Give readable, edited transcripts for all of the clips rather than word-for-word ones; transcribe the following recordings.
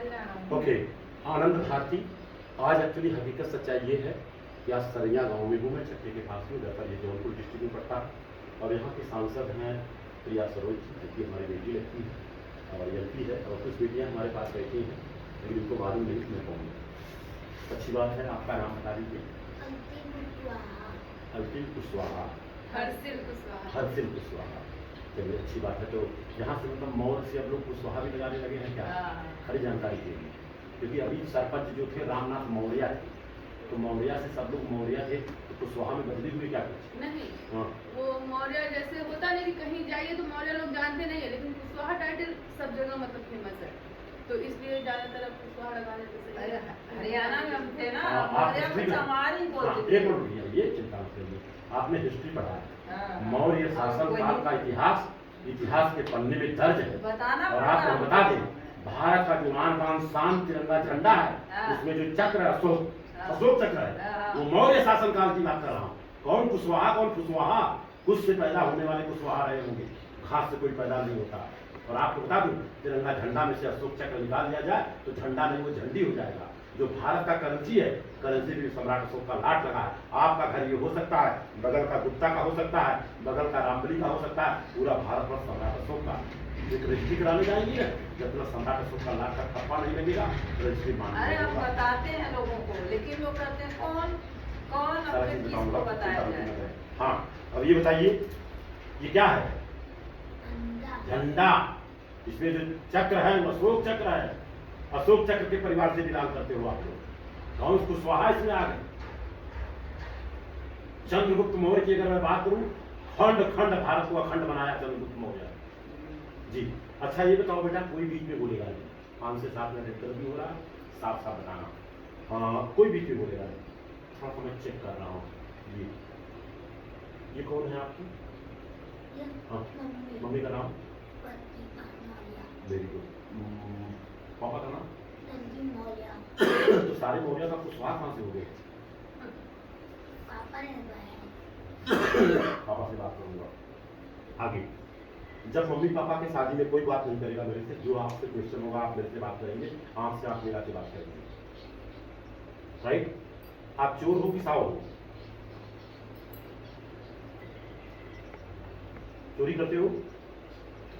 Okay, आनंद भारती। आज actually हकीकत सच्चाई ये है कि आज सरैया गांव में हूँ मैं, चक्के के पास में, जहाँ पर ये जौनपुर डिस्ट्रिक्ट में पड़ता है। और यहाँ के सांसद हैं प्रिया सरोज जी, जिनकी हमारी बेटी रहती है और एमपी है, और कुछ बेटियाँ हमारे पास बैठी हैं, लेकिन इनको मालूम नहीं कि मैं कौन हूँ। अच्छी बात है, आपका नाम बता दीजिए। अंतिम कुशवाहा। हरसिल कुशवाहा। चलिए, अच्छी बात है। तो यहाँ से मतलब मौर से अब लोग कुशवाहा भी लगाने लगे हैं क्या? खरी जानकारी के लिए, क्योंकि अभी सरपंच जो थे रामनाथ मौर्य थे, तो मौर्य से सब लोग मौर्य थे, तो कुशवाहा में बदली हुई क्या कुछ? नहीं, हाँ, वो मौर्य जैसे होता नहीं कि कहीं जाइए तो मौर्य लोग जानते नहीं है, लेकिन कुशवाहा टाइटल सब जगह मतलब फेमस है, तो इसलिए ज्यादातर अब कुशवाहा लगा देते हैं। हरियाणा में हम थे ना, आप मौर्य हिस्ट्री को में- चमार ही हाँ, बोलते थे। एक मिनट रुकिए, ये चिंता मत करिए, आपने हिस्ट्री पढ़ा है। हाँ, मौर्य शासन काल का इतिहास के पन्ने में दर्ज है। बताना और पड़ता आपको है। बता दें, भारत का जो मान पान शान तिरंगा झंडा है, हाँ। उसमें जो चक्र है, अशोक चक्र है, हाँ। वो मौर्य शासन काल की बात कर रहा हूँ। कौन कुशवाहा, कौन फुसवाहा? कुश से पैदा होने वाले कुशवाहा रहे होंगे, घास से कोई पैदा नहीं होता। और आपको बता दूं, तिरंगा झंडा में से अशोक चक्र निकाल दिया जाए तो झंडा नहीं, वो झंडी हो जाएगा। जो भारत का करेंसी है, करेंसी भी सम्राट अशोक का लाट लगा है। आपका घर ये हो सकता है, बगल का गुप्ता का हो सकता है, बगल का रामबली का हो सकता है, पूरा भारत वर्ष सम्राट अशोक का। एक रजिस्ट्री कराने जाएंगी ना, जब तक सम्राट अशोक का लाट का ठप्पा नहीं लगेगा, रजिस्ट्री मान अरे हम बताते हैं लोगों को, लेकिन लोग कहते हैं कौन कौन अपने किसको बताया जाए। हाँ, अब ये बताइए, ये क्या है? झंडा। इसमें जो चक्र है वो अशोक चक्र है। अशोक चक्र के परिवार से बिलोंग करते हो आप लोग। कौन कुशवाहा इसमें आ गए? चंद्रगुप्त मौर्य की अगर मैं बात करूं, खंड खंड भारत को अखंड बनाया चंद्रगुप्त मौर्य जी। अच्छा ये बताओ बेटा, कोई बीच में बोलेगा नहीं, 5 से 7 मिनट इंटरव्यू हो रहा है, साफ साफ बताना। हाँ, कोई बीच में बोलेगा नहीं। थोड़ा सा मैं चेक कर रहा हूँ। ये कौन है आपकी? हाँ, मम्मी का नाम? Very good. पापा का नाम? तो सारे मौर्य का कुशवाहा कहाँ से हो गए? पापा से बात करूंगा आगे। जब मम्मी पापा के शादी में कोई बात नहीं करेगा मेरे से, जो आपसे क्वेश्चन होगा आप मेरे से बात करेंगे, आंख से आंख मिला के बात करेंगे, राइट? आप चोर हो कि साव हो? चोरी करते हो?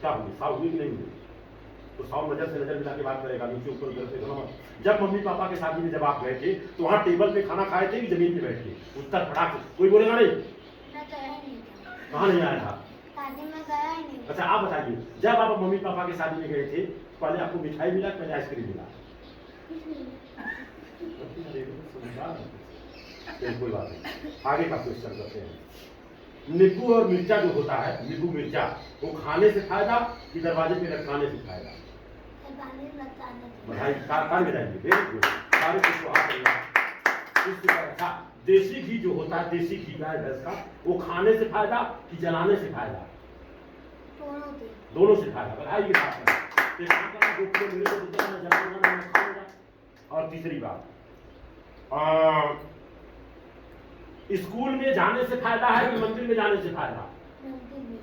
क्या हुई, साव हुई कि नहीं हुई? तो साव नजर से नजर मिला के बात करेगा, नीचे ऊपर उधर से करो। जब मम्मी पापा के शादी में जब आप गए थे, तो वहां टेबल पे खाना खाए थे कि जमीन पे बैठ के? उत्तर फटाक से कोई बोलेगा नहीं। कहाँ नहीं आया था? अच्छा आप बताइए, जब आप मम्मी पापा के शादी में गए थे, पहले आपको मिठाई मिला, पहले आइसक्रीम मिला? कोई बात नहीं, आगे का क्वेश्चन करते हैं। नींबू और मिर्चा जो होता है, नींबू मिर्चा, वो खाने से फायदा कि दरवाजे पे लटकाने से फायदा? बधाई, कार में जाएंगे। वेरी गुड, सारे कुछ अच्छा। देसी घी जो होता है, देसी घी गाय भैंस का, वो खाने से फायदा कि जलाने से फायदा? दोनों से फायदा। बधाई के साथ और तीसरी बात, स्कूल में जाने से फायदा है कि मंदिर में जाने से फायदा?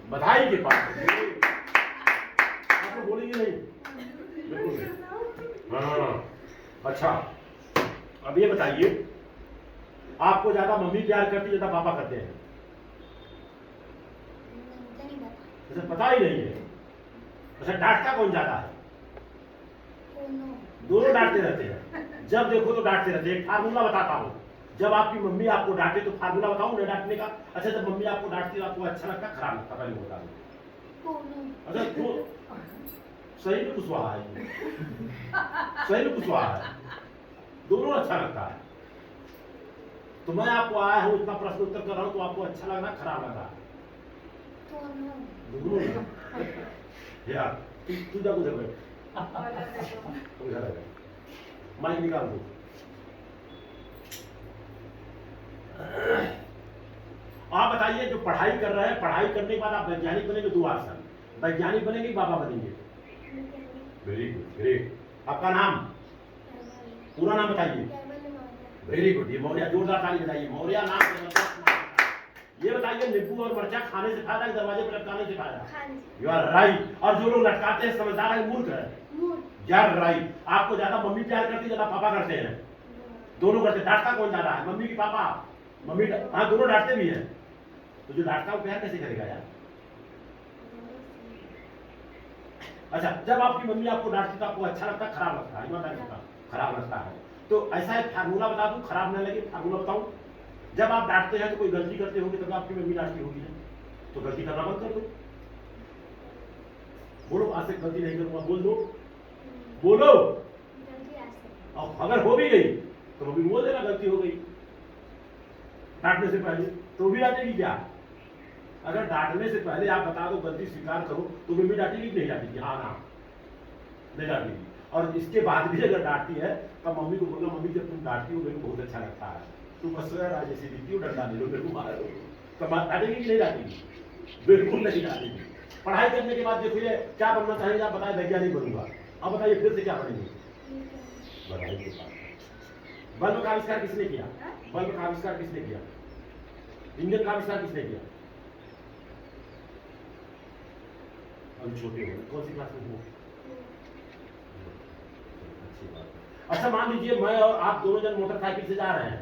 बधाई के पास। आप तो बोलेंगे नहीं, बिल्कुल नहीं। हाँ, अच्छा अब ये बताइए, आपको ज्यादा मम्मी प्यार करती है, ज्यादा पापा करते हैं? अच्छा, पता ही नहीं है। अच्छा, डांटता कौन ज्यादा है? दोनों डांटते रहते हैं, जब देखो तो डांटते रहते हैं। एक फार्मूला बताता हूँ, जब आपकी मम्मी आपको डांटे तो फार्मूला बताऊं ना डांटने का। अच्छा, जब मम्मी आपको डांटती है आपको अच्छा लगता खराब लगता? पहले बता दो। अच्छा, तो सही में कुशवाहा है, सही में कुशवाहा है, दोनों अच्छा लगता है। तो मैं आपको आया हूँ, इतना प्रश्न उत्तर कर रहा हूँ, तो आपको अच्छा लग रहा खराब लग रहा? दोनों यार, तू जा उधर बैठ, माइक निकाल दो। आप बताइए, जो पढ़ाई कर रहे हैं, पढ़ाई करने के बाद आप वैज्ञानिक बनेंगे, 2 ऑप्शन, वैज्ञानिक बनेंगे कि बाबा बनेंगे? Very good, great. आपका नाम, पूरा नाम बताइए। वेरी गुड, ये मौर्य, जोरदार ताली बजाइए। मौर्य नाम। ये बताइए, नींबू और मिर्चा खाने से फायदा कि दरवाजे पर लटकाने से फायदा? You are right. और जो लोग लटकाते हैं समझदार है मूर्ख है? यार राइट, आपको ज्यादा मम्मी प्यार करती है, ज्यादा पापा करते हैं? दोनों करते। डांटता कौन ज्यादा है, मम्मी की पापा? मम्मी, हाँ दोनों डांटते भी हैं। तो जो डांटता वो प्यार कैसे करेगा यार? अच्छा, जब आपकी मम्मी आपको डांटती तो आपको अच्छा लगता है, खराब लगता है? ईमानदारी से खराब लगता है। तो ऐसा एक फार्मूला बता दूं, खराब न लगे फार्मूला बताऊं। जब आप डांटते हैं तो कोई गलती करते होगे तब आपकी मम्मी डांटती होगी, तो गलती करना बंद कर दो। बोलो, आज से गलती नहीं करूंगा, बोल दो, बोलो। और अगर हो भी गई तो मम्मी बोल देना गलती हो गई, डांटने से पहले। तो भी डांटेगी क्या? अगर डांटने से पहले आप बता दो, गलती स्वीकार करो, तो मम्मी डांटेगी नहीं डांटेगी? हाँ ना, नहीं डांटेगी। और इसके बाद भी अगर डांटती है तो मम्मी को बोलना, मम्मी जब तुम डांटती हो मेरे को बहुत अच्छा लगता है, तुम बस राजे से दिखती हो, डंडा ले लो मेरे को मारो। तो डांटेगी कि नहीं डांटेगी? बिल्कुल नहीं डांटेगी। पढ़ाई करने के बाद देखिए क्या बनना चाहेंगे आप, बताए वैज्ञानिक बनूंगा। अब बताइए फिर से क्या बनेंगे? बताइए। बल्ब का आविष्कार किसने किया? बल्ब का आविष्कार किसने किया? इंजन का आविष्कार किसने किया? अभी छोटे हो, कौन सी क्लास में हो? अच्छी बात है। अच्छा मान लीजिए मैं और आप दोनों जन मोटरसाइकिल से जा रहे हैं,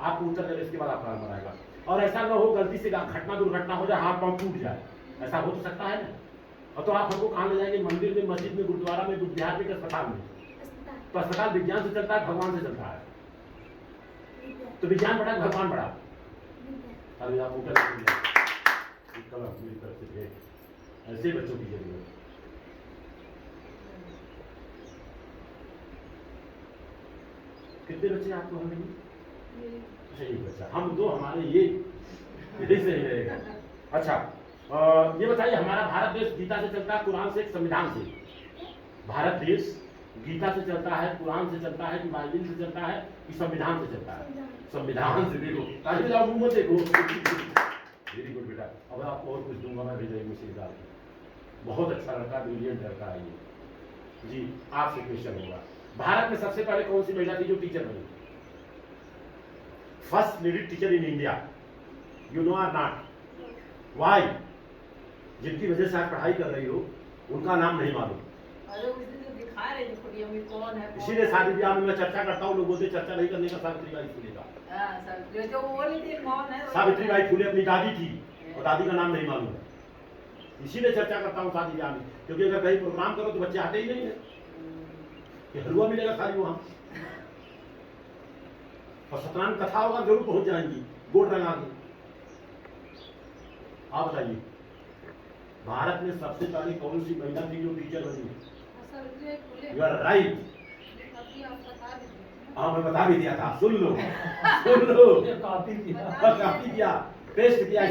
आपको उतर कर इसके बाद आपका नंबर आएगा, और ऐसा न हो गलती से घटना दुर्घटना हो जाए, हाथ पांव टूट जाए, ऐसा हो तो सकता है ना? और तो आप हमको कहाँ ले जाएंगे? मंदिर में, मस्जिद में, गुरुद्वारा में, विद्यार में, अस्पताल में? तो अस्पताल विज्ञान से चलता है, भगवान से चलता है? तो विज्ञान बड़ा भगवान बड़ा? अभी आपको ऐसे बच्चों की जरूरत। कितने बच्चे आपको? हम नहीं, सही बच्चा हम दो, हमारे ये सही रहेगा। अच्छा ये बताइए, हमारा भारत देश गीता से चलता है, कुरान से, संविधान से? भारत देश गीता से चलता है, कुरान से चलता है, कि बाइबिल से चलता है, कि संविधान से चलता है? संविधान से। देखो ताकि मुंह मत देखो। वेरी गुड बेटा। अब आपको और कुछ दूंगा मैं, भेजा मुझसे डाल के। बहुत अच्छा लड़का, ब्रिलियंट लड़का है ये जी। आपसे क्वेश्चन होगा, भारत में सबसे पहले कौन सी महिला थी जो टीचर बनी? First lady teacher in India, you know or not? Why? जिनकी वजह से आप पढ़ाई कर रही हो उनका नाम नहीं मालूम? इसीलिए शादी ब्याह में मैं चर्चा करता हूँ, लोग बोलते चर्चा नहीं करने का। सावित्री बाई फुले का, सावित्री बाई फुले अपनी दादी थी और दादी का नाम नहीं मालूम है, इसीलिए चर्चा करता हूँ शादी ब्याह में। क्योंकि अगर कहीं प्रोग्राम करो तो बच्चे आते ही नहीं है, कि हलवा मिलेगा खाली वहां, और सत्यनारायण कथा होगा जरूर पहुंच जाएंगी गोट रंगा के। आप बताइए, भारत में सबसे पहले कौन सी महिला थी जो टीचर बनी? You are right. हाँ मैं बता भी दिया था, सुन लो सुन लो। कॉपी किया, टेस्ट किया,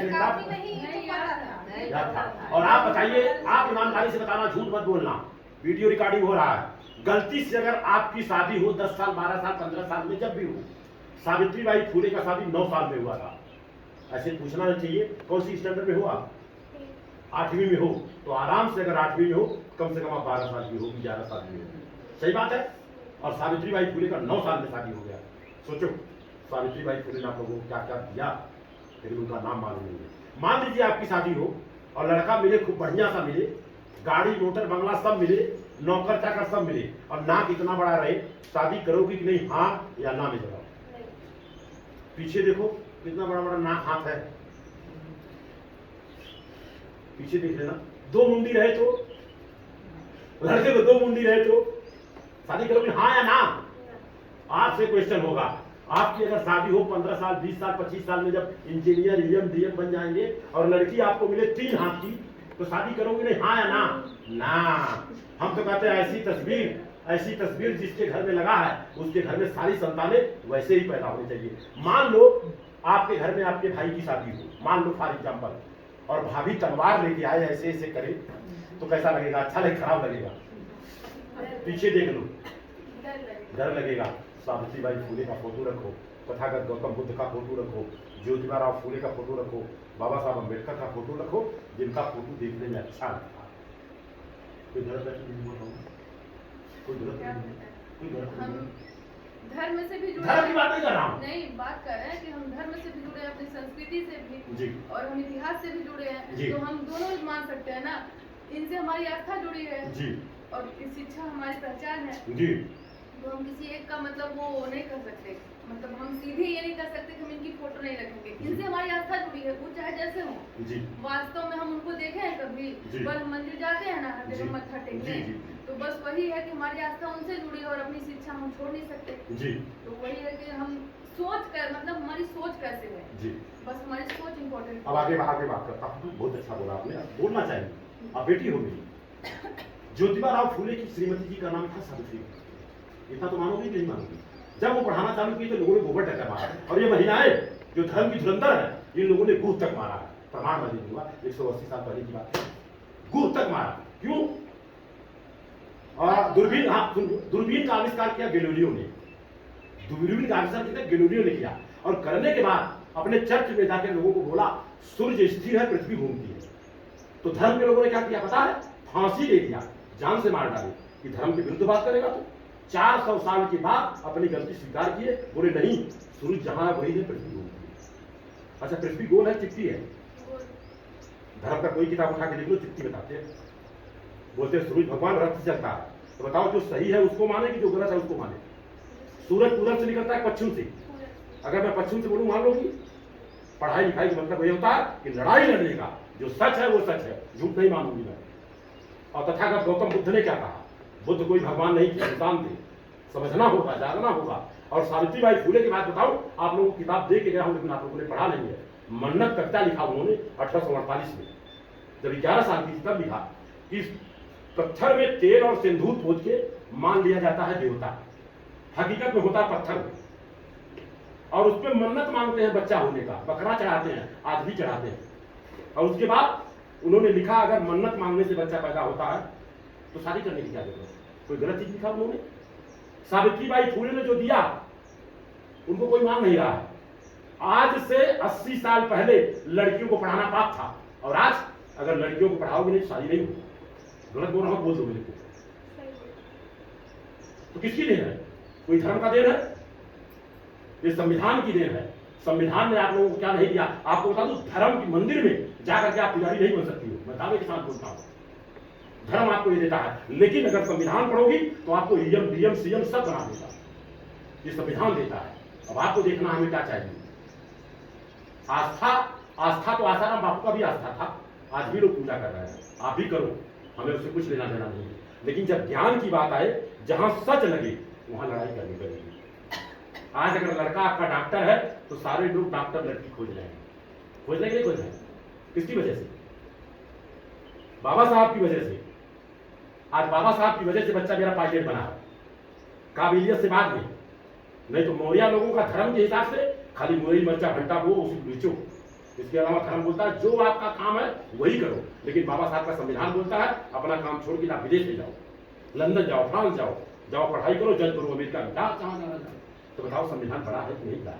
याद था। और आप बताइए, आप ईमानदारी से बताना, झूठ मत बोलना, वीडियो रिकॉर्डिंग हो रहा है। गलती से अगर आपकी शादी हो 10 साल, 12 साल, 15 साल में, जब भी हो, सावित्री बाई फुले का शादी 9 साल में हुआ था, ऐसे पूछना नहीं चाहिए। कौन सी स्टैंडर्ड में हुआ? 8वीं में हो तो आराम से, अगर 8वीं में हो कम से कम आप 12 साल की हो, 11 साल की हो, सही बात है। और सावित्री बाई फुले का 9 साल में शादी हो गया। सोचो सावित्री बाई फुले ने आप लोगों को क्या क्या दिया, लेकिन उनका नाम मालूम नहीं है। मान लीजिए आपकी शादी हो और लड़का मिले, खूब बढ़िया सा मिले, गाड़ी मोटर बंगला सब मिले, नौकर चाकर सब मिले, और नाक इतना बड़ा रहे, शादी करोगी कि नहीं? हाँ या ना में जवाब। पीछे देखो कितना बड़ा बड़ा नाक, हाथ है, पीछे देख लेना। 2 मुंडी रहे तो, लड़के को 2 मुंडी रहे तो शादी करोगे? हाँ या ना? आपसे क्वेश्चन होगा, आपकी अगर शादी हो 15 साल, 20 साल, 25 साल में, जब इंजीनियर, ईएम, डीएम बन जाएंगे, और लड़की आपको मिले 3 हाथ की, तो शादी करोगे नहीं? हाँ या ना? ना। हम तो कहते हैं ऐसी तस्वीर जिसके घर में लगा है, उसके घर में सारी संतानें वैसे ही पैदा होनी चाहिए। मान लो आपके घर में आपके भाई की शादी हो, मान लो फॉर एग्जाम्पल, और भाभी तलवार लेके आए, ऐसे ऐसे करे, तो कैसा लगेगा? अच्छा लगे, खराब लगेगा? पीछे देख लो, डर लगेगा। सावित्री बाई फुले का फोटो रखो, तथागत गौतम बुद्ध का फोटो रखो, ज्योतिबा फुले का फोटो रखो, बाबा साहब अम्बेडकर का फोटो रखो, जिनका फोटो देखने में अच्छा लगता है। कोई गलत नहीं बोल रहा हूँ, कोई गलत नहीं, धर्म से भी जुड़े, धर्म की बात नहीं कर रहा हूँ, नहीं बात कर रहे हैं कि हम धर्म से भी जुड़े हैं, अपनी संस्कृति से भी जी, और हम इतिहास से भी जुड़े हैं, जी, तो हम दोनों मान सकते हैं ना, इनसे हमारी आस्था जुड़ी है जी। और शिक्षा हमारी पहचान है। जी तो हम किसी एक का मतलब वो नहीं कर सकते, मतलब हम सीधे ये नहीं कर सकते कि हम इनकी फोटो नहीं रखेंगे। इनसे हमारी आस्था जुड़ी है, वो चाहे जैसे हो। जी वास्तव में हम उनको देखे हैं कभी, जी। पर हम मंदिर जाते हैं ना हर जी। जगह मत्था टेकने, जी, जी। तो बस वही है कि हमारी आस्था उनसे जुड़ी है और अपनी शिक्षा हम छोड़ नहीं सकते। जी तो वही है कि हम सोच कर, मतलब हमारी सोच कैसे है, जी। बस हमारी सोच इम्पोर्टेंट अब आगे बात करता हूँ। बहुत अच्छा बोला आपने, बोलना चाहिए। अब बेटी हो मेरी, ज्योतिबा राव फूले की श्रीमती जी का नाम था सावित्री। इतना तो मानोगी नहीं मानोगी? जब वो पढ़ाना चालू की तो लोगों ने गोबर टक्कर मारा, और ये महिलाएं जो धर्म की धुरंधर है, इन लोगों ने गुह तक मारा। प्रमाण मैं दे दूंगा, 180 साल पहले की बात है। गुह तक मारा क्यों? दूरबीन, हाँ दूरबीन का आविष्कार किया गैलीलियो ने। दूरबीन का आविष्कार किया गैलीलियो ने किया, और करने के बाद अपने चर्च में जाकर लोगों को बोला सूर्य स्थिर है, पृथ्वी घूमती है। तो धर्म के लोगों ने क्या किया पता है? फांसी दे दिया, जान से मार डाली कि धर्म के विरुद्ध बात करेगा तो। 400 साल के बाद अपनी गलती स्वीकार किए, बोले नहीं, सूर्य जहां है वही है, पृथ्वी घूमती है। अच्छा पृथ्वी गोल है चिपटी है? धर्म का कोई किताब उठा के देख लो, चिपटी बताते हैं। बोलते हैं सूरज भगवान रथ से चलता है। तो बताओ जो सही है उसको माने कि जो गलत है उसको माने? सूरज पूरब से निकलता है पश्चिम से, अगर मैं पश्चिम से बोलूं मान लो कि पढ़ाई लिखाई का मतलब ये होता है कि लड़ाई लड़ने का, जो सच है वो सच है, झूठ नहीं मानूंगी मैं। और तथागत गौतम बुद्ध ने क्या कहा? बुद्ध कोई भगवान नहीं थे, इंसान थे। समझना होगा, जागना होगा। और सावित्रीबाई फूले की बात बताऊं, आप लोगों को किताब दे के गया हूं लेकिन आप लोगों ने पढ़ा नहीं है। मन्नत कविता लिखा उन्होंने 1848 में, जब 11 साल की थी तब लिखा कि पत्थर में तेल और सिंदूर पोत के मान लिया जाता है देवता, हकीकत में होता पत्थर में। और उस पर मन्नत मांगते हैं बच्चा होने का, बकरा चढ़ाते हैं, आदमी चढ़ाते हैं। और उसके बाद उन्होंने लिखा अगर मन्नत मांगने से बच्चा पैदा होता है तो शादी करने की क्या जरूरत है? कोई गलत चीज लिखा उन्होंने? सावित्रीबाई फूले ने जो दिया उनको कोई मान नहीं रहा है। आज से 80 साल पहले लड़कियों को पढ़ाना पाप था, और आज अगर लड़कियों को पढ़ाओगे नहीं तो शादी नहीं होगी। गलत बोल रहा हूं, बोल दो मुझे। तो किसकी देन है? कोई धर्म का देन है? ये संविधान की देन है। संविधान ने आप लोगों को क्या नहीं दिया? आपको बता दूं, धर्म की मंदिर में जाकर के आप पुजारी नहीं बन सकती हो, मैं दावे के साथ बोलता हूं। धर्म आपको ये देता है, लेकिन अगर संविधान पढ़ोगी तो आपको एम डीएम सीएम सब बना देगा। ये संविधान देता है। अब आपको देखना हमें क्या चाहिए। आस्था, आस्था तो आसाराम बापू का भी आस्था था, आज भी लोग पूजा कर रहे हैं, आप भी करो, हमें उससे कुछ लेना देना नहीं है। लेकिन जब ज्ञान की बात आए, जहां सच लगे वहां लड़ाई करनी पड़ेगी। आज अगर लड़का आपका डॉक्टर है तो सारे लोग डॉक्टर लड़की खोज रहे हैं। खोज रहे खोज रहे हैं किसकी वजह से? बाबा साहब की वजह से। आज बाबा साहब की वजह से बच्चा मेरा पायलट बना है, काबिलियत से बाद में। नहीं तो मौर्य लोगों का धर्म के हिसाब से खाली मुरई मरचा भंटा वो उसी बेचो, इसके अलावा धर्म बोलता है जो आपका काम है वही करो। लेकिन बाबा साहब का संविधान बोलता है अपना काम छोड़ के आप विदेश में जाओ, लंदन जाओ, फ्रांस जाओ, जाओ पढ़ाई करो, जज करो, अमेरिका में जहां जाना जाओ। तो बताओ संविधान बड़ा है कि नहीं बड़ा?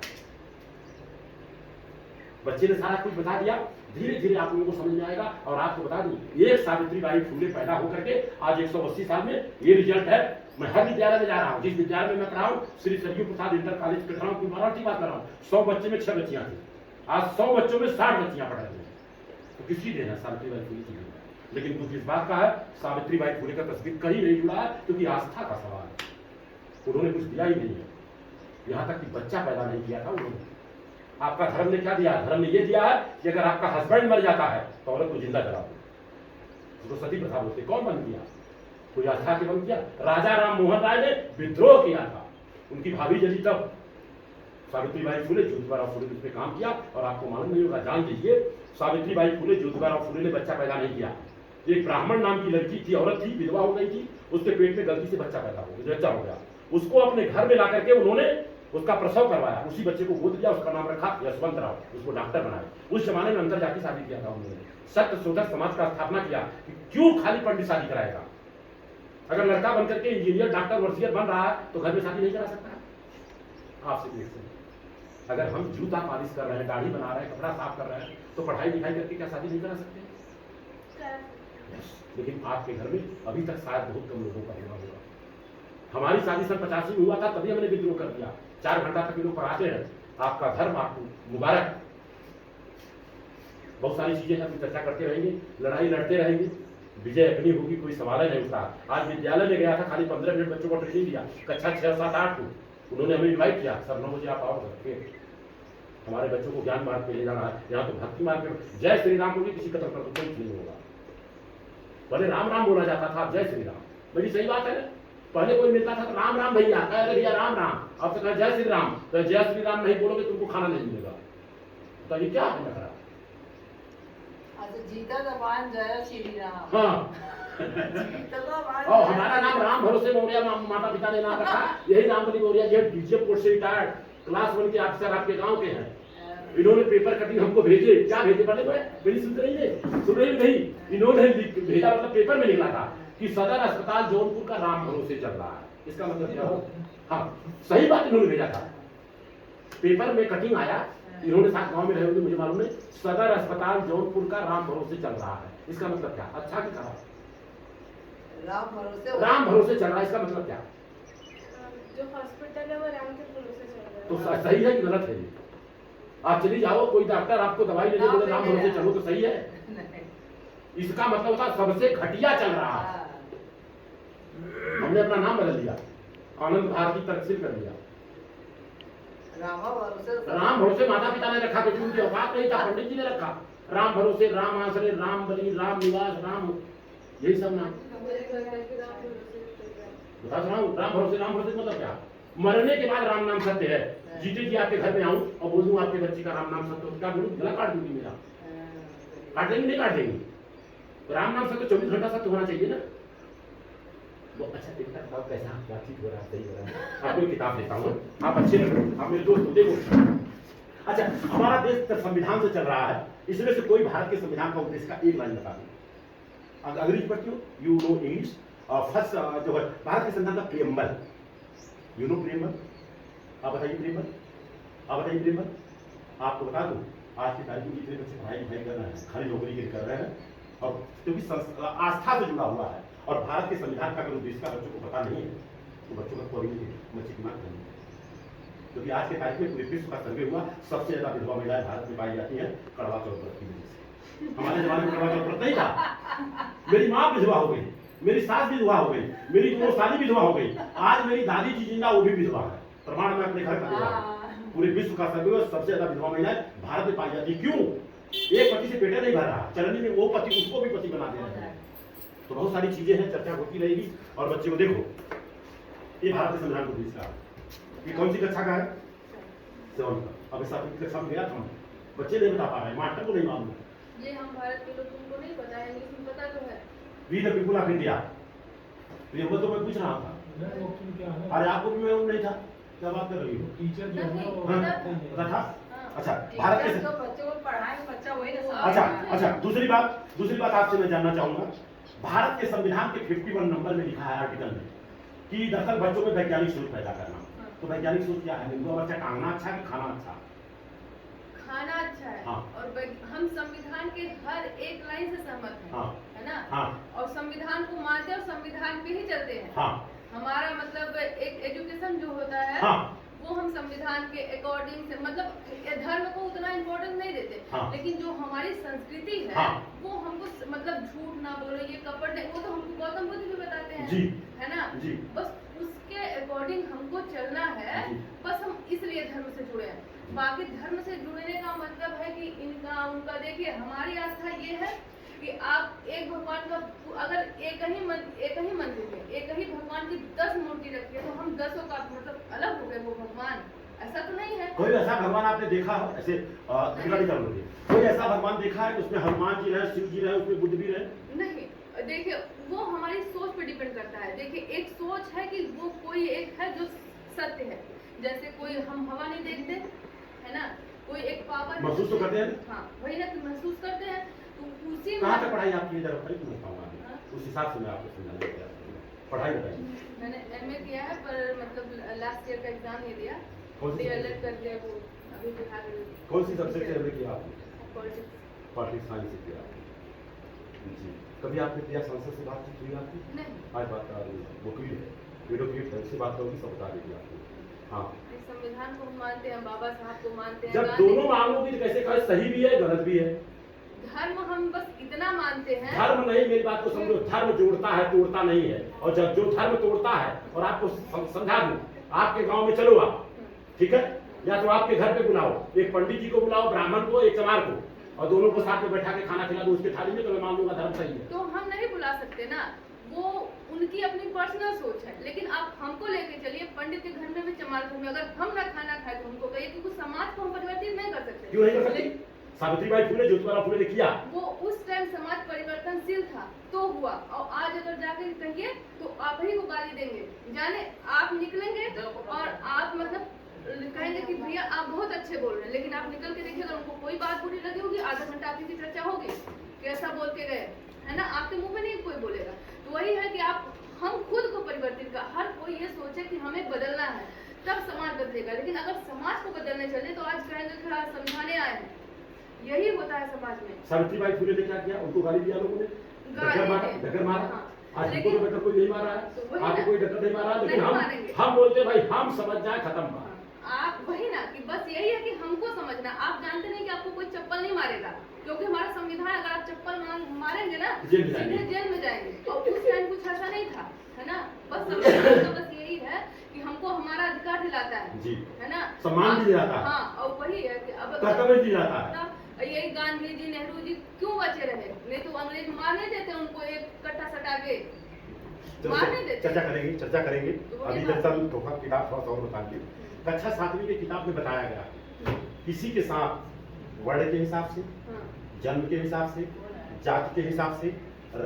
बच्चे ने सारा कुछ बता दिया, धीरे धीरे आप लोगों को समझ में आएगा। और आपको बता दूं, एक सावित्रीबाई फूले पैदा होकर के आज 180 साल में ये रिजल्ट है। मैं हर विद्यालय में जा रहा हूँ, जिस विद्यालय में मैं पढ़ा हूँ, श्री सरयू प्रसाद इंटर कॉलेज कट रहा हूँ, मराठी बात कर रहा हूँ, 100 बच्चे में 6 बच्चियां थी, आज 100 बच्चों में 60 बच्चियां पढ़ रही हैं। तो किसकी देन है? सावित्रीबाई फूले की देन है। लेकिन दुख इस बात का है, सावित्रीबाई फूले का तस्वीर कहीं नहीं जुड़ा है, क्योंकि आस्था का सवाल है। उन्होंने कुछ दिया ही नहीं है, यहाँ तक कि बच्चा पैदा नहीं किया था उन्होंने। आपका धर्म ने क्या दिया? धर्म ने ये दिया है कि अगर आपका हस्बैंड मर जाता है तो औरत को जिंदा जला दो, उसको सती प्रथा बोलते। कौन बंद किया? कोई आस्था के बंद किया? राजा राम मोहन राय ने विद्रोह किया था, उनकी भाभी जली तब सावित्रीबाई फूले, ज्योतिबाराव फूले ने उस पर काम किया। और आपको मालूम नहीं होगा, जान लीजिए, सावित्रीबाई फूले, ज्योतिबाराव फूले ने बच्चा पैदा नहीं किया। एक ब्राह्मण नाम की लड़की थी, औरत थी, विधवा हो गई थी, उसके पेट में गलती से बच्चा पैदा हो गया, बच्चा हो गया। उसको अपने घर में ला करके उन्होंने उसका प्रसव करवाया, उसी बच्चे को गोद लिया, उसका नाम रखा यशवंत राव, उसको डॉक्टर बनाया। उस जमाने में अंतर जाति शादी किया था उन्होंने, सत्य शोधक समाज का स्थापना किया कि क्यों खाली पंडित शादी कराएगा? अगर लड़का बनकर के इंजीनियर, डॉक्टर, वर्सियर बन रहा है तो घर में शादी नहीं करा सकता? आपसे देखते हैं, अगर हम जूता पॉलिश कर रहे हैं, दाढ़ी बना रहे हैं, कपड़ा साफ कर रहे हैं, तो पढ़ाई लिखाई करके क्या शादी नहीं करा सकते? लेकिन आपके घर में अभी तक शायद बहुत कम लोगों का हुआ होगा। हमारी शादी सन 85 में हुआ था, तभी हमने विद्रोह कर दिया। 4 घंटा तक ये लोग पढ़ाते हैं, आपका धर्म आपको मुबारक। बहुत सारी चीजें हम चर्चा करते रहेंगे, लड़ाई लड़ते रहेंगे, विजय अग्नि होगी कोई सवाल ही नहीं उठता। आज विद्यालय में गया था, खाली 15 मिनट बच्चों को ट्रेनिंग दिया, कक्षा 6, 7, 8 को। उन्होंने हमें इन्वाइट किया, सर 9 बजे आप आओ घर पे, हमारे बच्चों को ज्ञान मार्ग पे ले जाना है। यहाँ तो भक्ति मार्ग पे जय श्री राम बोलिए, किसी कदम पर तो कोई नहीं होगा। पहले राम राम बोला जाता था, अब जय श्री राम। मेरी सही बात है ना? पहले कोई मिलता था तो राम राम भैया, कह भैया राम राम, अब तो कहा जय श्री राम। तो जय श्री राम नहीं बोलोगे तुमको खाना नहीं मिलेगा। तो ये क्या है लग रहा? अच्छा, जीता जबान जय श्री राम। हाँ, जीता जबान और हमारा नाम राम भरोसे मौर्य, माता पिता ने नाम रखा, यही रामबली मौर्य जो डीजे पोस्ट से रिटायर्ड क्लास 1 के अफसर आपके गांव के हैं। इन्होंने पेपर कटिंग हमको भेजे, क्या भेजे पहले मेरी सुन रही है, सुन रही नहीं? इन्होंने भेजा, मतलब पेपर में निकला था कि सदर अस्पताल जौनपुर का राम भरोसे चल रहा है। इसका मतलब क्या हो? हाँ, सही बात इन्होंने भेजा था, पेपर में कटिंग आया, इन्होंने साथ गांव में रहे होंगे मुझे मालूम नहीं, सदर अस्पताल जौनपुर का राम भरोसे चल रहा है। इसका मतलब क्या? अच्छा की खराब? राम भरोसे चल रहा है, इसका मतलब क्या? जो हॉस्पिटल है वो राम के भरोसे चल रहा है। तो सही है कि गलत है? ये आप चली जाओ, कोई डॉक्टर आपको दवाई लेने बोले राम भरोसे चलो, तो सही है? इसका मतलब होता सबसे घटिया चल रहा है। हमने अपना नाम बदल दिया, आनंद भारती तकसीर कर दिया। राम भरोसे माता पिता ने रखा, क्योंकि उनकी औकात नहीं था, पंडित जी ने रखा। राम भरोसे, राम आश्रय, राम बलि, राम निवास, राम, यही सब नाम बता रहा हूँ। राम भरोसे मतलब क्या? मरने के बाद राम नाम सत्य है। जीते जी आपके घर में आऊं और बोलूं आपके बच्चे का राम नाम सत्य, क्या बोलूं? गला काट दूंगी मेरा। काट देंगे? नहीं काट देंगे। राम नाम सत्य 24 घंटा सत्य होना चाहिए ना। वो अच्छा देखता बताओ कैसा बातचीत हो रहा है, सही हो रहा है? आपको किताब देता हूँ, आप अच्छे लगो, आप मेरे दोस्त हो, देखो। अच्छा, हमारा देश संविधान से चल रहा है, इसमें से कोई भारत के संविधान का उद्देश्य का एक लाइन बता दो। अंग्रेजी पढ़ती हो, यू नो इंग्लिश। फर्स्ट जो है भारत के संविधान का प्रियम्बल, यू नो प्रियम्बल? आप बताइए प्रियम्बल, आप बताइए प्रियम्बल। आपको बता दूं, आज की तारीख में जितने बच्चे पढ़ाई लिखाई कर रहे हैं, खाली नौकरी के लिए कर रहे हैं, और क्योंकि आस्था से जुड़ा हुआ है, और भारत के संविधान का अगर उद्देश्य का बच्चों को पता नहीं है तो बच्चों को कोई मच्छी की मांग करनी है। क्योंकि आज के तारीख में पूरे विश्व का सर्वे हुआ, सबसे ज्यादा विधवा महिलाएं भारत में पाई जाती है कड़वा चौथ व्रत की वजह से। हमारे जमाने में कड़वा चौथ व्रत नहीं था। मेरी माँ विधवा हो गई, मेरी सास विधवा हो गई, मेरी 2 साली विधवा हो गई, आज मेरी दादी जी जिंदा, वो भी विधवा है। प्रमाण मैं अपने घर का दे रहा हूं। पूरे विश्व का सर्वे हुआ, सबसे ज्यादा विधवा महिलाएं भारत में पाई जाती है। क्यों? एक पति से पेट नहीं भर रहा, चलनी में वो पति उसको भी पति बना दे रहा है। तो बहुत सारी चीजें हैं, चर्चा होती रहेगी। और बच्चे को देखो, ये भारत के संविधान को बीच का, ये कौन सी कक्षा का है? 7 का। अब 7वीं कक्षा में गया था, बच्चे नहीं बता पा रहे, मास्टर को नहीं मालूम। ये हम भारत के लोग, तुमको नहीं पता है, इंग्लिश में पता तो है। We the people of India, ये वो तो मैं पूछ रहा था। अरे आपको भी मालूम नहीं था? क्या बात कर रही हो? टीचर जो है वो पता था? अच्छा, भारत के बच्चों को पढ़ाएंगे, बच्चा वही ना। अच्छा, दूसरी बात आपसे मैं जानना चाहूंगा, भारत के संविधान के 51 नंबर में लिखा है आर्टिकल में कि दरअसल बच्चों में वैज्ञानिक सोच पैदा करना। तो वैज्ञानिक सोच क्या है? इनको बच्चा टांगना अच्छा है कि खाना अच्छा? खाना अच्छा है। हाँ। और हम संविधान के हर एक लाइन से सहमत हैं। हाँ। है ना? हाँ। और संविधान को मानते हैं और संविधान पे ही चलते हैं। हाँ। हमारा मतलब एक एजुकेशन जो होता है, हाँ। वो हम संविधान के अकॉर्डिंग से, मतलब धर्म को उतना इम्पोर्टेंस नहीं देते। हाँ। लेकिन जो हमारी संस्कृति है, हाँ। वो हमको मतलब झूठ ना बोलो, ये कपट नहीं, वो तो हमको गौतम बुद्ध भी बताते हैं। जी। है ना? जी। बस उसके अकॉर्डिंग हमको चलना है। जी। बस हम इसलिए धर्म से जुड़े हैं। बाकी धर्म से जुड़ने का मतलब है कि इनका उनका, देखिए हमारी आस्था ये है कि आप एक भगवान का, अगर एक ही मंदिर में एक ही भगवान की 10 मूर्ति रखी है, तो हम 10 का मतलब अलग हो गए वो भगवान, ऐसा तो नहीं है। कोई ऐसा भगवान आपने देखा हो ऐसे? कोई ऐसा भगवान देखा है उसमें हनुमान जी रहे, शिव जी रहे, उसमें बुद्ध भी रहे? नहीं, देखिए वो हमारी सोच पे डिपेंड करता है। देखिए एक सोच है कि वो कोई एक है जो सत्य है। जैसे कोई हम हवा नहीं देखते, है ना? कोई एक पावर महसूस तो करते हैं। हाँ, वही ना, तो महसूस करते हैं। तो उसी कहाँ तक पढ़ाई आपकी इधर बताइए, मैं बताऊंगा उस हिसाब से मैं आपको समझाने का प्रयास करूंगा। पढ़ाई बताइए। मैंने MA किया है, पर मतलब लास्ट ईयर का एग्जाम नहीं दिया, कौन सी DLED कर दिया। वो अभी बिहार में कौन सी सब्जेक्ट से MA किया आपने? पॉलिटिक्स। पॉलिटिक्स साइंस से किया आपने? जी। कभी आपने किया संसद से बातचीत हुई आपकी? नहीं, आज बात कर रही है, वकील है, एडवोकेट है, उससे बात करोगी सब बता देगी आपको। हाँ, इस संविधान को हम मानते हैं, बाबा साहब को मानते हैं। जब दोनों मांगोगी तो कैसे कहे? सही भी है गलत भी है? धर्म हम बस इतना मानते हैं। धर्म नहीं, मेरी बात को समझो, धर्म जोड़ता है, तोड़ता नहीं है। और जब जो धर्म तोड़ता है, और आपको समझा दूं, आपके गांव में चलो आप, ठीक है, या तो आपके घर पे बुलाओ, एक पंडित जी को बुलाओ, ब्राह्मण को, एक चमार को, और दोनों को साथ में बैठा के खाना खिला दो उसके थाली में, तो मैं मान लूंगा धर्म सही है। तो हम नहीं बुला सकते ना, वो उनकी अपनी पर्सनल सोच है। लेकिन आप हमको लेके चलिए पंडित के घर में भी, चमार घर में, अगर हम ना खाना खाए तो हमको कहिए, क्योंकि समाज को हम परिवर्तित नहीं कर सकते। क्यों नहीं कर सकती? सावित्रीबाई फुले, ज्योतिबा फुले ने किया। वो उस टाइम समाज परिवर्तनशील था तो हुआ, और आज अगर जाके कहिए तो आप ही को गाली देंगे। जाने आप निकलेंगे और आप मतलब कहेंगे कि भैया आप बहुत अच्छे बोल रहे हैं, लेकिन आप निकल के देखिए, अगर उनको कोई बात बुरी लगी होगी, आधा घंटा आपकी की चर्चा होगी, कैसा बोल के गए, है ना, आपके मुंह में नहीं कोई बोलेगा। तो वही है कि आप हम खुद को परिवर्तित कर, हर कोई ये सोचे कि हमें बदलना है, तब समाज बदलेगा। लेकिन अगर समाज को बदलने चले तो आज कहेंगे कि हाँ समझाने आए हैं, यही होता है समाज में। सावित्रीबाई फुले ने क्या किया? उनको गाली दिया लोगों ने, डगर मारा। हाँ। आज उनको तो डगर कोई नहीं मारा है, तो वही आपको ना, कोई डगर नहीं मारा, लेकिन नहीं मारेंगे। हम बोलते भाई हम समझ जाए, खत्म बात। आप वही ना कि बस यही है कि हमको समझना, आप जानते नहीं कि आपको कोई चप्पल नहीं मारेगा, क्योंकि हमारा संविधान, अगर आप चप्पल मारेंगे ना सीधे जेल में जाएंगे, और उस टाइम कुछ ऐसा नहीं था, है ना। बस संविधान का बस यही है कि हमको हमारा अधिकार दिलाता है जी, है ना, सम्मान भी दिलाता है। हाँ, और वही है कि अब कर्तव्य भी दिलाता है। यही गांधी जी, नेहरू जी क्यों बचे रहे? नहीं तो अंग्रेज मार नहीं देते उनको एक कट्टा सटा के, मार नहीं देते। चर्चा करेंगे। अभी दरअसल धोखा किताब थोड़ा सा और बता दी। कक्षा 7वीं की किताब में बताया गया, किसी के साथ वर्ण के हिसाब से, जन्म के हिसाब से, जाति के हिसाब से,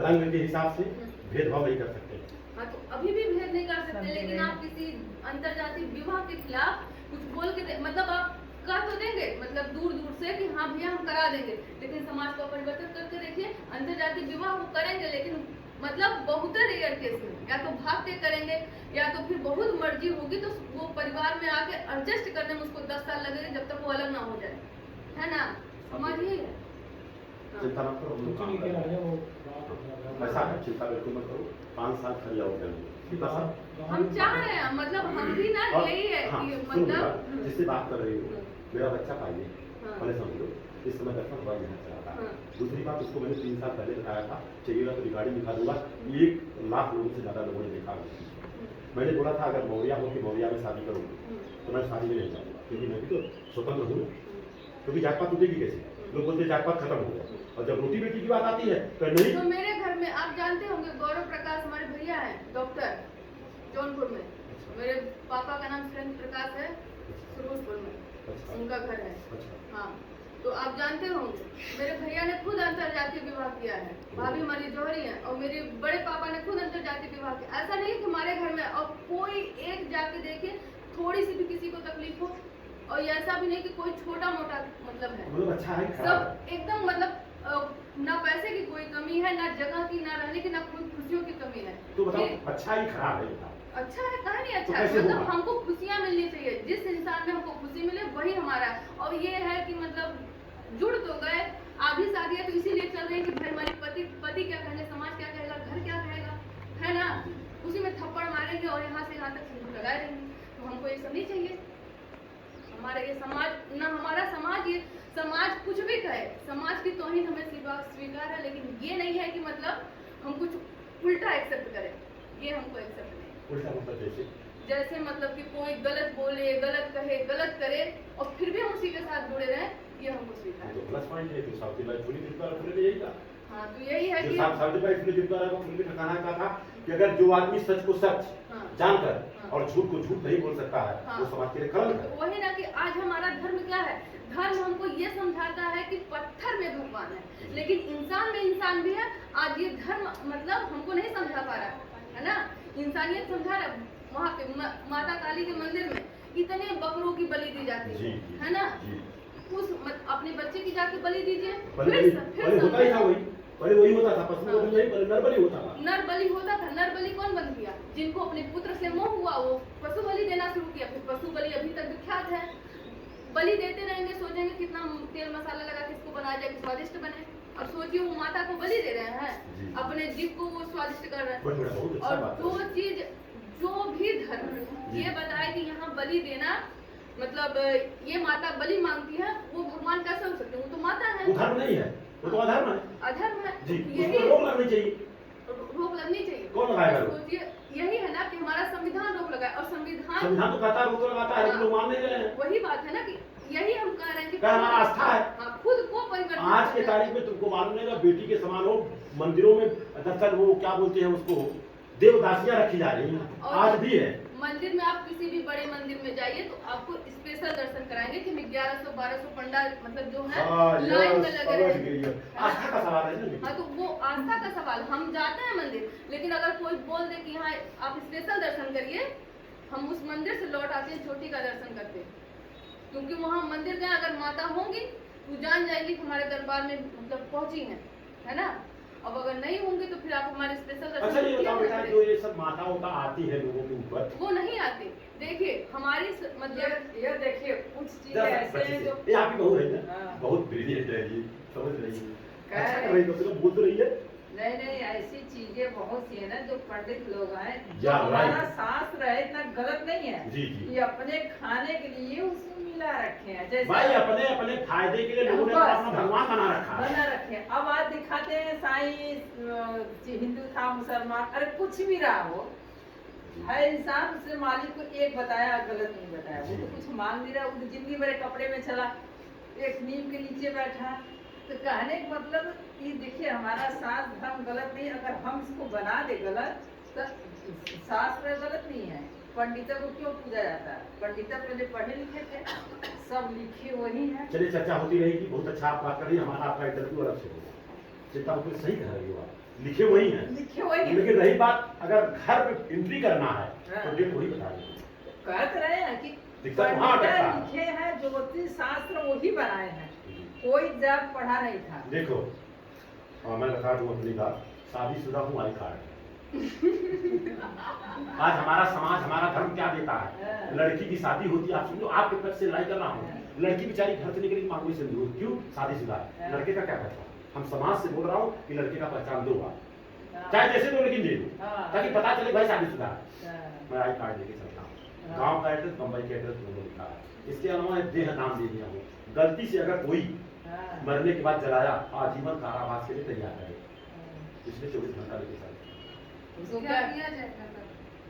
रंग के हिसाब से भेदभाव नहीं कर सकते। हाँ, तो अभी भी भेद नहीं कर सकते, लेकिन आप किसी अंतरजातीय विवाह के खिलाफ कुछ बोल के मतलब आप कर तो देंगे, मतलब दूर दूर से कि हाँ भैया हम करा देंगे, लेकिन समाज को परिवर्तन करके देखिए, अंतरजातीय विवाह वो करेंगे, लेकिन मतलब बहुत रेयर केस में, या तो भाग के करेंगे, या तो फिर बहुत मर्जी होगी तो वो परिवार में आके एडजस्ट करने में उसको 10 साल लगेगा, जब तक वो अलग ना हो जाए, है ना। समाज यही है। चिंता मत करो, ऐसा है, चिंता बिल्कुल मत करो, 5 साल खड़ी आओ। हम चाह रहे हैं, मतलब हम भी ना यही है कि मतलब जिससे बात कर रही हूँ, मेरा बच्चा पाइए, पहले समझ लो, इस समय 10 बार यहाँ से आता है। दूसरी बात, उसको मैंने 3 साल पहले बताया था, चाहिएगा तो रिकॉर्डिंग दिखा दूंगा, 1 लाख लोगों से ज्यादा लोगों ने देखा। मैंने बोला था अगर मौर्या हो कि मौर्या में शादी करूँगी, तो मैं शादी में नहीं जाऊँगा, क्योंकि मैं भी तो स्वतंत्र हूँ, क्योंकि जात पात टूटेगी कैसे? लोग बोलते जात पात खत्म हो गया, और जब रोटी बेटी की बात आती है तो नहीं। तो मेरे घर में आप जानते होंगे, गौरव प्रकाश हमारे भैया हैं, डॉक्टर, जौनपुर में। मेरे पापा का नाम सुरेंद्र प्रकाश है, सुरपुर में उनका घर है। हाँ, तो आप जानते होंगे, मेरे भैया ने खुद अंतरजातीय विवाह किया है, भाभी हमारी जौहरी है, और मेरे बड़े पापा ने खुद अंतरजातीय विवाह किया। ऐसा नहीं कि हमारे घर में और कोई एक जाके देखे थोड़ी सी भी किसी को तकलीफ हो, और ऐसा भी नहीं कि कोई छोटा मोटा मतलब है, अच्छा है, सब एकदम मतलब ना पैसे की कोई कमी है, ना जगह की, ना रहने की, ना कोई खुशियों की कमी है। तो बताओ अच्छा ही खराब है? अच्छा है, कहा नहीं अच्छा तो है, मतलब होगा? हमको खुशियाँ मिलनी चाहिए, जिस इंसान में हमको खुशी मिले वही हमारा है। और ये है कि मतलब जुड़ तो गए, आधी शादी है तो इसीलिए चल रही है कि भाई हमारे पति क्या कहेंगे, समाज क्या कहेगा, घर क्या कहेगा, है ना, उसी में थप्पड़ मारेंगे और यहाँ से यहाँ तक सिंदूर लगाए रहेंगे। तो हमको ये सब नहीं चाहिए। हमारा ये समाज ना, हमारा समाज, ये समाज कुछ भी कहे, समाज की तौहीन हमें स्वीकार है, लेकिन ये नहीं है कि मतलब हम कुछ उल्टा एक्सेप्ट करें, ये हमको एक्सेप्ट नहीं। उल्टा मतलब जैसे मतलब कि कोई गलत बोले, गलत कहे, गलत करे, और फिर भी हम उसी के साथ जुड़े रहें, ये हमको स्वीकार है। तो प्लस पॉइंट है, तो सावित्रीबाई फुले जिनका फुले ने यही था। हाँ, तो यही है कि सावित्रीबाई फुले जिनका फुले का कहना था कि अगर जो आदमी सच को सच जानकर और झूठ को झूठ नहीं बोल सकता है, वो समाज के लिए कलंक है। वही ना कि आज हमारा धर्म क्या है, धर्म हमको ये समझाता है कि पत्थर में भगवान है, लेकिन इंसान में इंसान भी है। आज ये धर्म मतलब हमको नहीं समझा पा रहा है ना, इंसानियत समझा रहा है। वहाँ पे माता काली के मंदिर में इतने बकरों की बलि दी जाती है ना, उस अपने बच्चे की जाके बलि दीजिए। फिर होता ही था वही, पहले वही होता था, पशु बलि नहीं, पहले नर बलि होता था। नर बलि होता था, नर बलि कौन बंद किया? जिनको अपने पुत्र से मोह हुआ वो पशु बलि देना शुरू किया। फिर पशु बलि अभी तक विख्यात है। बलि देते रहेंगे, सोचेंगे कितना तेल मसाला लगा के इसको बनाया जाए, स्वादिष्ट बने। अब सोचिए वो माता को बलि दे रहे हैं, अपने जीव को वो स्वादिष्ट कर रहे हैं। और जो चीज, जो भी धर्म ये बताए कि यहाँ बलि देना मतलब ये माता बलि मांगती है, वो भगवान कैसे हो सकते हैं? वो तो माता है, वो धर्म नहीं है। वो तो अधर्म है अधर्म है। जी, यही उसको रोक लगनी चाहिए। रोक लगनी चाहिए। कौन लगाएगा रोक? सोचिए, यही है ना कि हमारा संविधान रोक लगाए, और संविधान संविधान तो कहता है रोक तो लगाता है, लेकिन लोग मान नहीं रहे हैं। वही बात है ना कि यही हम कह रहे हैं कि क्या हमारा आस्था है? हाँ, खुद को परिवर्तन आज के करना। तारीख में तुमको मालूम नहीं, बेटी के समान हो, मंदिरों में दरअसल वो क्या बोलते हैं उसको, देवदासियां रखी जा रही हैं, और आज भी है। मंदिर में आप किसी भी बड़े मंदिर में जाइए तो आपको स्पेशल दर्शन कराएंगे कि 1100-1200 पंडा मतलब जो है लाइन में लगे रहे। आस्था का सवाल है ना। हाँ, तो वो आस्था का सवाल, हम जाते हैं मंदिर, लेकिन अगर कोई बोल दे कि हाँ आप स्पेशल दर्शन करिए, हम उस मंदिर से लौट आते हैं चोटी का दर्शन करते हैं, क्योंकि वहाँ मंदिर गए, अगर माता होंगी तो जान जाएगी कि हमारे दरबार में मतलब पहुंची है ना। अब अगर नहीं होंगे तो फिर आप हमारे स्पेशल अच्छा दर्शन ये बताओ बेटा, जो ये सब माता उता आती है लोगों के ऊपर, वो नहीं आते। देखिए हमारी मतलब ये देखिए कुछ चीजें जरा ऐसे बच्चे हैं से, जो ये आपकी बहू है ना, हाँ। बहुत ब्रिलियंट है जी, समझ रही है, कह अच्छा रहे- कर रही है, तो बोल तो रही है। नहीं ऐसी चीजें बहुत सी है ना जो पंडित लोग हैं, जो या हमारा राइट। शास्त्र है इतना गलत नहीं है जी जी ये अपने खाने के लिए उसमें मिला रखे हैं, जैसे भाई अपने अपने फायदे के लिए लोगों ने बस। अपना भगवान बना रखा है। बना रखे हैं। अब आज दिखाते हैं साईं हिंदू था मुसलमान, अरे कुछ भी रहा हो, है इंसान, उसने मालिक को एक बताया गलत नहीं बताया, वो तो कुछ मांग नहीं रहा, वो तो जिंदगी भर कपड़े में चला, एक नीम के नीचे बैठा। तो कहने का मतलब कि देखिए हमारा शास्त्र धर्म गलत नहीं, अगर हम इसको बना दे गलत तो शास्त्र गलत नहीं है। पंडितों को क्यों पूजा जाता है? पंडित पहले पढ़े लिखे थे, सब लिखे वही है। चलिए चर्चा होती रहेगी, बहुत अच्छा आप बात कर रही है, हमारा आपका इंटरव्यू अलग से होगा, चिंता बिल्कुल सही कह रही हो आप, लिखे वही हैं, लिखे वही है। लेकिन रही बात अगर घर पे एंट्री करना है हाँ। तो डेट वही बता देंगे। कहते रहे हैं कि दिक्कत वहाँ पंडित करता है। लिखे हैं, ज्योतिष शास्त्र वही बनाए हैं, कोई जात पढ़ा नहीं था। देखो मैं बता दूं अपनी बात, शादीशुदा हूँ आई कार्ड। आज हमारा समाज हमारा धर्म क्या देता है, लड़की की शादी होती है, आप समझो आपके पक्ष से लड़ाई कर रहा हूँ, लड़की बेचारी घर से निकली मांगनी से दूर, क्यों? शादीशुदा है, लड़के का क्या पहचान? हम समाज से बोल रहा हूँ कि लड़के का पहचान दो बात, चाहे जैसे दो लेकिन दे दो, ताकि पता चले भाई शादीशुदा है। मैं आई कार्ड लेके चलता हूँ, गाँव का एड्रेस, बम्बई के एड्रेस दोनों लिखा है। इसके अलावा देह दान दे दिया हूँ, गलती से अगर कोई मरने के बाद जलाया आजीवन कारावास के लिए तैयार है, पिछले 24 घंटा लेके चलते उसको क्या क्या किया जाएगा?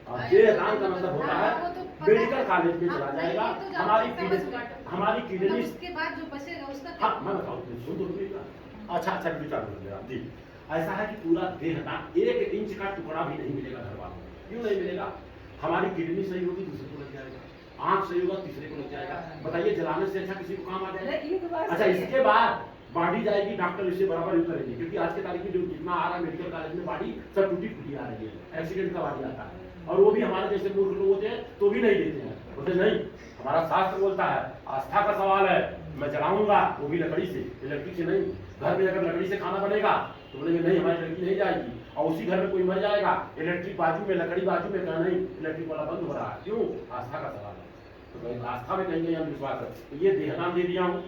अब देह दान का मतलब होता हाँ, वो है तो पता मेडिकल है। कॉलेज में हाँ, चला नहीं, जाएगा, ये तो जानते हमारी हैं, किडनी समझ बात। हमारी किडनी, उसके बाद जो बचेगा उसका क्या? हाँ मैं बताऊँ सुन तो लीजिएगा, अच्छा विचार मिलेगा जी। ऐसा है कि पूरा देह दान 1 इंच का टुकड़ा भी नहीं मिलेगा घर वालों को, क्यों नहीं मिलेगा? हमारी किडनी सही होगी दूसरे को लग जाएगा, आंख सही होगा तीसरे को लग जाएगा, बताइए जलाने से अच्छा किसी को काम आ जाएगा? अच्छा इसके बाद बॉडी जाएगी, डॉक्टर इसे बराबर यूज करेंगे, क्योंकि आज के तारीख में जो जितना आ रहा है मेडिकल कॉलेज में बॉडी सब टूटी फूटी आ रही है, एक्सीडेंट का बॉडी आता है, और वो भी हमारे जैसे मूर्ख लोग होते हैं तो भी नहीं देते हैं, बोलते नहीं हमारा शास्त्र बोलता है, आस्था का सवाल है, मैं जलाऊंगा वो भी लकड़ी से, इलेक्ट्रिक से नहीं। घर में अगर लकड़ी से खाना बनेगा तो बोलेंगे नहीं हमारी लड़की नहीं जाएगी, और उसी घर में कोई मर जाएगा, इलेक्ट्रिक बाजू में लकड़ी बाजू में, कहा नहीं इलेक्ट्रिक वाला बंद हो रहा है, क्यों? आस्था का सवाल है, तो आस्था में कहीं हम विश्वास है, तो ये देहदान दे दिया हूँ।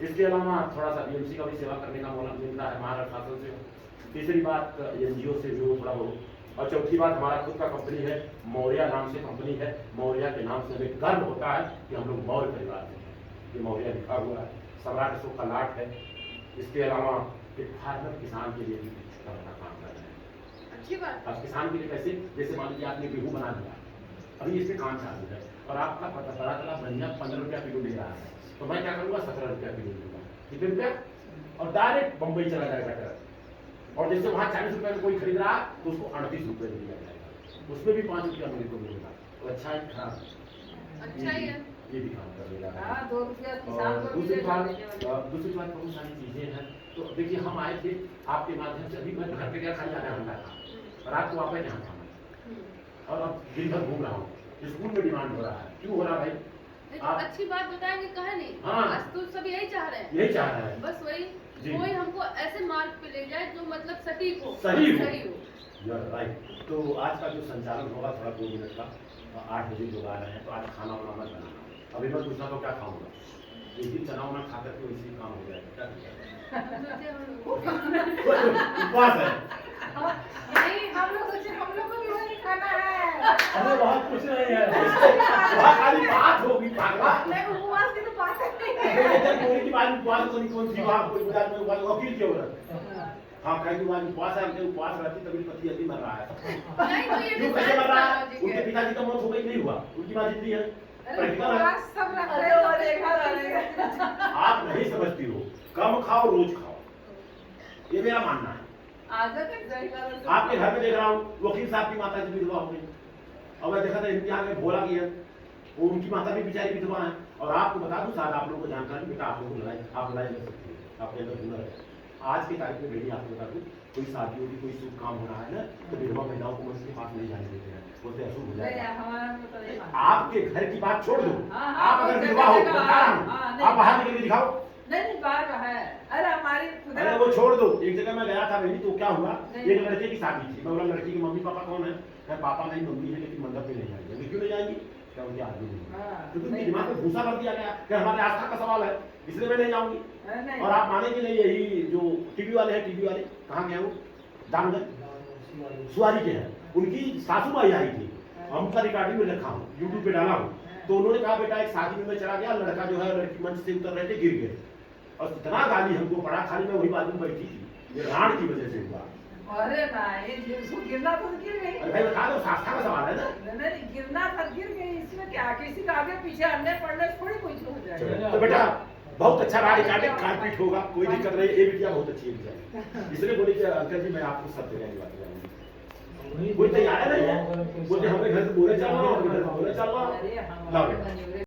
इसके अलावा थोड़ा सा बीएमसी का भी सेवा करने का मौका मिलता है महाराष्ट्र शासन से। तीसरी बात एनजीओ से भी थोड़ा बहुत, और चौथी बात हमारा खुद का कंपनी है, मौर्य नाम से कंपनी है, मौर्य के नाम से हमें गर्व होता है कि हम लोग मौर्य परिवार से हैं, ये मौर्य लिखा हुआ है, सम्राट अशोक का लाट है। इसके अलावा एक फार्मर किसान के लिए भी छोटा मोटा काम कर रहे हैं। अच्छी बात। अब किसान के लिए कैसे, जैसे मान लीजिए आपने गेहूँ बना दिया, अभी इस पे काम चालू है और आपका पता चला धनिया 15 रुपया किलो दे रहा है, तो मैं क्या करूँगा 17 रुपया किलो दूंगा, कितने रुपया, और डायरेक्ट बम्बई चला जाएगा ट्रक, और जैसे वहाँ 40 रुपये में कोई खरीद रहा तो उसको 38 रुपये में दिया जाएगा, उसमें भी 5 रुपया मेरे को मिलेगा, तो अच्छा है खराब अच्छा ही है। ये भी काम कर लेगा। हाँ, 2 रुपया किसान और को दूसरी मिलेगा बात देने वाले। दूसरी बात बहुत सारी चीजें हैं, तो देखिए हम आए थे आपके माध्यम से, अभी मैं घर पे क्या खाली आधा घंटा था, रात को वापस यहाँ था, और अब दिन भर घूम रहा हूँ, स्कूल में डिमांड हो रहा है, क्यों हो रहा है भाई? नहीं, तो अच्छी बात बताएंगे कहे नहीं। हाँ। आज तो सब यही चाह रहे हैं, यही चाह रहे हैं, बस वही जी। कोई हमको ऐसे मार्ग पे ले जाए जो मतलब सटीक हो, सही हो। सही हो। You are right. तो आज का जो संचालन होगा थोड़ा 2 मिनट का, 8 बजे लोग आ रहे हैं, तो आज खाना वाना मत बनाना, अभी मैं पूछना तो क्या खाऊंगा, एक दिन चना वना खा करके इसी काम हो जाएगा, क्या उपवास है। नहीं, हम लोग सोचे हम लोग को भी वही खाना है। अरे बहुत कुछ नहीं है, वहाँ खाली बात होगी पागला। नहीं, उपवास की तो बात है। पूरी की बात उपवास कौन सी वहाँ कोई बता में वकील क्यों रहा हाँ कहीं बात उपवास है हमने उपवास रहती तभी पति जल्दी मर रहा है नहीं तो ये क्यों भी कैसे मर रहा है साइंस उनके पिताजी का मौत हो गई नहीं हुआ उनकी माँ जिंदी है अरे प्रैक्टिकल है उपवास सब रखते हैं और देखा रहेगा। आप नहीं समझती हो कम खाओ रोज खाओ ये मेरा मानना है आदत है सही बात है। आपके घर में देख रहा हूँ वकील साहब की माता जी विधवा हो गई और मैं देखा था इम्तिहान में भोला की है वो उनकी माता भी बेचारी विधवा है और आपको बता दूं शायद आप लोगों को जानकारी बेटा आप लोगों को लड़ाई आप लड़ाई कर सकती है आपके अंदर हुनर है आज के तारीख में बेटी आपको बता दूं कोई शादी होगी कोई शुभ काम हो रहा है ना तो विधवा महिलाओं को मंच के पास नहीं जाने देते हैं बोलते अशुभ हो नहीं, जाएगा हमारा में तो नहीं मानते। आपके घर की बात छोड़ दो हाँ, हाँ, आप अगर वो विधवा हो जगह बता का- रहा हूं हाँ, नहीं। आप बाहर निकल के दिखाओ नहीं बात है अरे हमारी अरे वो छोड़ दो एक जगह मैं गया था नहीं तो क्या हुआ नहीं। एक लड़के की शादी थी मैं बोला लड़की के मम्मी पापा कौन है मैं पापा नहीं मम्मी है लेकिन मंडप में नहीं आएंगे क्यों नहीं जाएंगी क्या उनके आदमी नहीं हाँ, तो उनके नहीं। दिमाग में भूसा भर दिया गया कि हमारे आस्था का सवाल है इसलिए मैं नहीं जाऊंगी नहीं। और आप मानेंगे नहीं यही जो टीवी वाले हैं टीवी वाले कहाँ गए वो दामगंज सुवारी के हैं उनकी सासू माई आई थी हम उनका रिकॉर्डिंग में रखा हूँ यूट्यूब पे डाला हूँ तो उन्होंने कहा बेटा एक शादी में मैं चला गया लड़का जो है लड़की मंच से उतर रहे थे गिर गए और इतना गाली हमको पड़ा खाली मैं वही बाजू में बैठी थी ये राण की वजह से हुआ अरे भाई उसको गिरना था तो गिर गई अरे भाई बता दो आस्था का सवाल है ना नहीं गिरना था गिर गई इसमें क्या किसी का आगे पीछे अन्य पड़ने से थोड़ी कुछ हो जाएगा। तो बेटा बहुत अच्छा रहा रिकॉर्डिंग कारपीट होगा कोई दिक्कत नहीं ये बिटिया बहुत अच्छी है इसलिए बोली कि अंकल जी मैं आपको सब जगह की बात करूंगी कोई तैयार है नहीं है बोलते हमें घर से बोले चल रहा हूँ चल रहा अरे हूँ हमारे